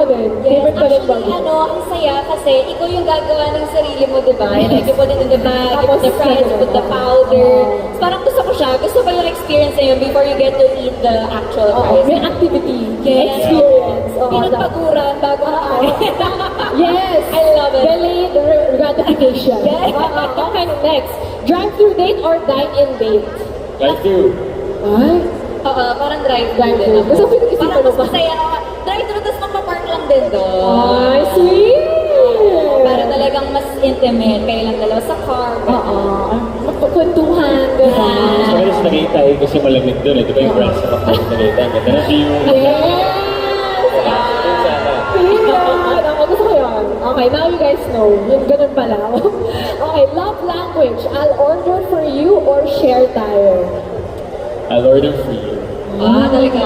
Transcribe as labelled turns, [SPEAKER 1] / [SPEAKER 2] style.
[SPEAKER 1] din.
[SPEAKER 2] Yes,
[SPEAKER 1] Favorite pa rin ba?
[SPEAKER 2] actually, ang saya kasi ikaw yung gagawa ng sarili mo, di ba? Like, you put it in the bag, you put the fries, you put the powder. So, parang gusto ko siya. Gusto ko yung experience na yun before you get to eat the actual fries.
[SPEAKER 1] May activity,
[SPEAKER 2] Yes.
[SPEAKER 1] experience.
[SPEAKER 2] Pinagpaguran bago makain.
[SPEAKER 1] Yes!
[SPEAKER 2] I love it.
[SPEAKER 1] Delayed gratification.
[SPEAKER 2] Yes.
[SPEAKER 1] Okay, next. Drive-thru date or dine-in date?
[SPEAKER 3] Drive-thru.
[SPEAKER 1] Ay,
[SPEAKER 2] Oo, parang drive-thru
[SPEAKER 1] Drive-thru.
[SPEAKER 2] din ako.
[SPEAKER 1] Gusto ko pinag-isipan
[SPEAKER 2] Parang
[SPEAKER 1] mo
[SPEAKER 2] mas
[SPEAKER 1] ba?
[SPEAKER 2] masaya ako. Drive-thru, tapos magpa-park lang din doon.
[SPEAKER 1] ay, sweet!
[SPEAKER 2] Para talagang mas intimate. Kayo lang dalawa sa car.
[SPEAKER 1] Oo. Magpapwentuhan, gano'n.
[SPEAKER 3] Gusto ko rin sa Tagaytay kasi malamig doon. Ito ba yung branch sa Pakal sa Tagaytay? Ganda na view.
[SPEAKER 1] Yes!
[SPEAKER 3] Doon sana.
[SPEAKER 1] Ayan! Ako gusto ko yun. Okay, now you guys know. Yung ganun pala. Okay, love language. I'll order for you or share tayo.
[SPEAKER 3] I'll order for you.
[SPEAKER 2] Ah, talaga.